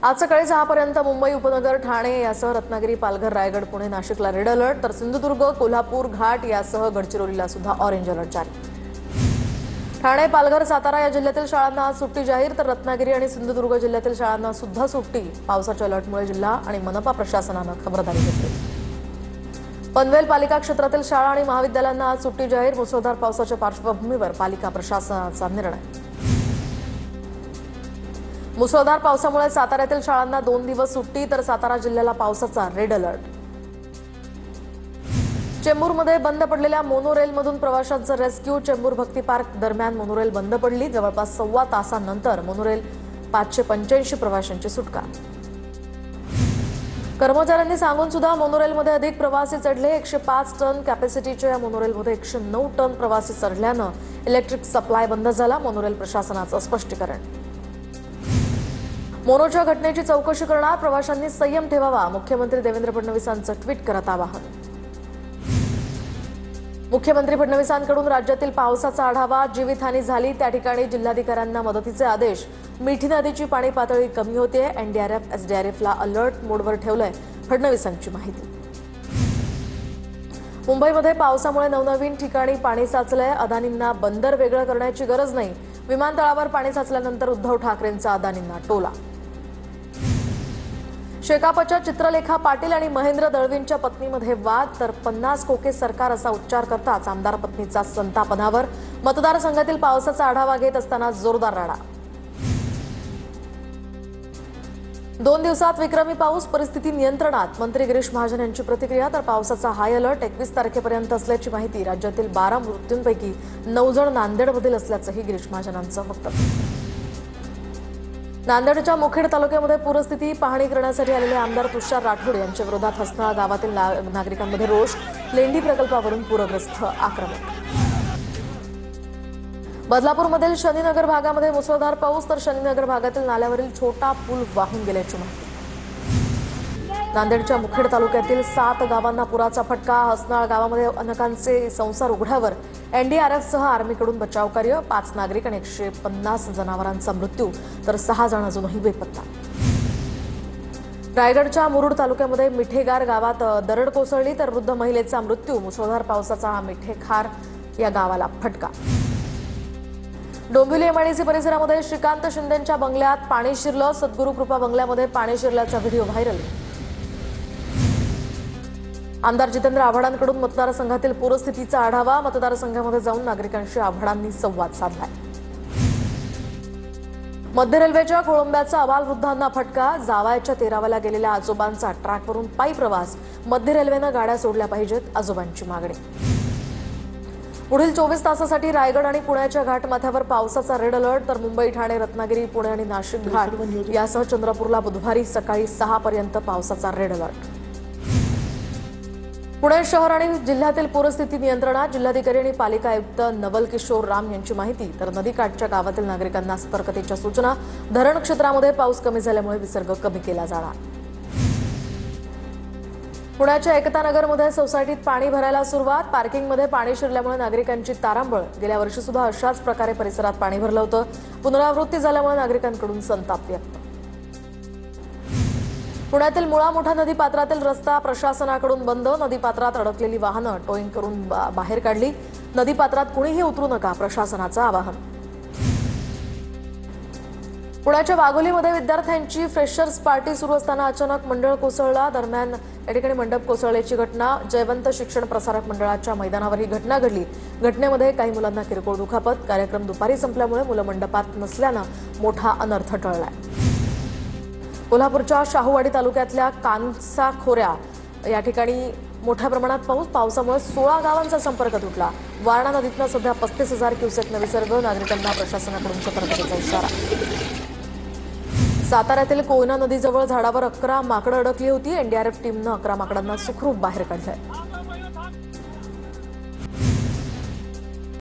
आज सकाळी 6 पर्यंत मुंबई उपनगर, ठाणे यासह रत्नागिरी, पालघर, रायगड, पुणे, नाशिकला रेड अलर्ट, तर सिंधुदुर्ग, कोल्हापूर, घाट यासह गडचिरोलीला सुद्धा ऑरेंज अलर्ट जारी। ठाणे, पालघर, सातारा या जिल्ह्यातील शाळांना आज सुट्टी जाहीर, तर रत्नागिरी आणि सिंधुदुर्ग जिल्ह्यातील शाळांना सुद्धा सुट्टी। पावसाच्या अलर्टमुळे जिल्हा आणि मनपा प्रशासनाने खबरदारी घेतली। पनवेल पालिका क्षेत्रातील शाळा आणि महाविद्यालयांना आज सुट्टी जाहीर। मुसळधार पावसाच्या पार्श्वभूमीवर पालिका प्रशासनाचा निर्णय। मुसळधार पावसामुळे साताऱ्यातील शाळांना 2 दिवस सुट्टी, तर सातारा जिल्ह्याला पावसाचा रेड अलर्ट। चेंबूरमध्ये बंद पडलेल्या मोनोरेलमधून प्रवाशांचं रेस्क्यू। चेंबूर भक्ती पार्क दरम्यान मोनोरेल बंद पडली। जवळपास सव्वा तासानंतर मोनोरेल 585 प्रवाशांची सुटका। कर्मचाऱ्यांनी सांगून सुद्धा मोनोरेलमध्ये अधिक प्रवासी चढले। 105 टन कॅपॅसिटीच्या या मोनोरेलमध्ये 109 टन प्रवासी चढल्यानं इलेक्ट्रिक सप्लाय बंद झाला। मोनोरेल प्रशासनाचं स्पष्टीकरण। मोनोच्या घटनेची चौकशी करणार, प्रवाशांनी संयम ठेवावा। मुख्यमंत्री देवेंद्र फडणवीसांचं ट्विट करत आवाहन। मुख्यमंत्री फडणवीसांकडून राज्यातील पावसाचा आढावा। जीवितहानी झाली त्या ठिकाणी जिल्हाधिकाऱ्यांना मदतीचे आदेश। मिठी नदीची पाणी पातळी कमी होते। एनडीआरएफ, एसडीआरएफला अलर्ट मोडवर ठेवलंय, फडणवीसांची माहिती। मुंबईमध्ये पावसामुळे नवनवीन ठिकाणी पाणी साचलंय। अदानींना बंदर वेगळं करण्याची गरज नाही। विमानतळावर पाणी साचल्यानंतर उद्धव ठाकरेंचा अदानींना टोला। शेकापच्या चित्रलेखा पाटील आणि महेंद्र दळवींच्या पत्नीमध्ये वाद, तर 50 कोके सरकार असा उच्चार करताच आमदार पत्नीचा संतापनावर। मतदारसंघातील पावसाचा आढावा घेत असताना जोरदार राडा। 2 दिवसात विक्रमी पाऊस, परिस्थिती नियंत्रणात। मंत्री गिरीश महाजन यांची प्रतिक्रिया, तर पावसाचा हाय अलर्ट 21 तारखेपर्यंत असल्याची माहिती। राज्यातील 12 मृत्यूंपैकी 9 जण नांदेडमधील असल्याचंही गिरीश महाजनांचं वक्तव्य। नांदेडच्या मुखेड तालुक्यामध्ये पूरस्थिती पाहणी करण्यासाठी आलेले आमदार तुषार राठोड यांच्या विरोधात हसनाळ गावातील नागरिकांमध्ये रोष। लेंडी प्रकल्पावरून पूरग्रस्त आक्रमक। बदलापूरमधील शनीनगर भागामध्ये मुसळधार पाऊस, तर शनीनगर भागातील नाल्यावरील छोटा पूल वाहून गेल्याची माहिती। नांदेडच्या मुखेड तालुक्यातील 7 गावांना पुराचा फटका। हसनाळ गावामध्ये अनेकांचे संसार उघड्यावर। एनडीआरएफसह आर्मीकडून बचाव कार्य। 5 नागरिक आणि 150 जनावरांचा मृत्यू, तर 6 जण अजूनही बेपत्ता। रायगडच्या मुरुड तालुक्यामध्ये मिठेगार गावात दरड कोसळली, तर वृद्ध महिलेचा मृत्यू। मुसळधार पावसाचा हा मिठेखार या गावाला फटका। डोंबिवली एमआयडीसी परिसरामध्ये श्रीकांत शिंदेंच्या बंगल्यात पाणी शिरलं। सद्गुरू कृपा बंगल्यामध्ये पाणी शिरल्याचा व्हिडिओ व्हायरल। आमदार जितेंद्र आव्हाडांकडून मतदारसंघातील पूरस्थितीचा आढावा। मतदारसंघामध्ये जाऊन नागरिकांशी आव्हाडांनी संवाद साधलाय। मध्य रेल्वेच्या कोळंब्याचा अबालवृद्धांना फटका। जावयाच्या तेराव्याला गेलेल्या आजोबांचा ट्रॅकवरून पायी प्रवास। मध्य रेल्वेनं गाड्या सोडल्या पाहिजेत, आजोबांची मागणी। पुढील 24 तासासाठी रायगड आणि पुण्याच्या घाटमाथ्यावर पावसाचा रेड अलर्ट, तर मुंबई, ठाणे, रत्नागिरी, पुणे आणि नाशिक घाट यासह चंद्रपूरला बुधवारी सकाळी 6 पर्यंत पावसाचा रेड अलर्ट। पुणे शहर आणि जिल्ह्यातील पूरस्थिती नियंत्रणात। जिल्हाधिकारी आणि पालिका आयुक्त नवल किशोर राम यांची माहिती, तर नदीकाठच्या गावातील नागरिकांना सतर्कतेच्या सूचना। धरण क्षेत्रामध्ये पाऊस कमी झाल्यामुळे विसर्ग कमी केला जाणार। पुण्याच्या एकतानगरमध्ये सोसायटीत पाणी भरायला सुरुवात। पार्किंगमध्ये पाणी शिरल्यामुळे नागरिकांची तारांबळ। गेल्या वर्षी सुद्धा अशाच प्रकारे परिसरात पाणी भरलं होतं। पुनरावृत्ती झाल्यामुळे नागरिकांकडून संताप व्यक्त। पुण्यातील मुळा मोठा नदीपात्रातील रस्ता प्रशासनाकडून बंद। नदीपात्रात अडकलेली वाहनं टोईंग करून बाहेर काढली। नदीपात्रात कुणीही उतरू नका, प्रशासनाचं आवाहन। पुण्याच्या वाघोलीमध्ये विद्यार्थ्यांची फ्रेशर्स पार्टी सुरू असताना अचानक मंडळ कोसळला। दरम्यान या ठिकाणी मंडप कोसळल्याची घटना। जयवंत शिक्षण प्रसारक मंडळाच्या मैदानावर ही घटना घडली। घटनेमध्ये काही मुलांना किरकोळ दुखापत। कार्यक्रम दुपारी संपल्यामुळे मुलं मंडपात नसल्यानं मोठा अनर्थ टळलाय। कोल्हापूरच्या शाहूवाडी तालुक्यातल्या कानसा खोऱ्या या ठिकाणी मोठ्या प्रमाणात पावसामुळे 16 गावांचा संपर्क तुटला। वारणा नदीतनं सध्या 35,000 क्युसेकनं विसर्ग। नागरिकांना प्रशासनाकडून सतर्कतेचा इशारा। साताऱ्यातील कोयना नदीजवळ झाडावर 11 माकडं अडकली होती। एनडीआरएफ टीमनं 11 माकडांना सुखरूप बाहेर काढलंय।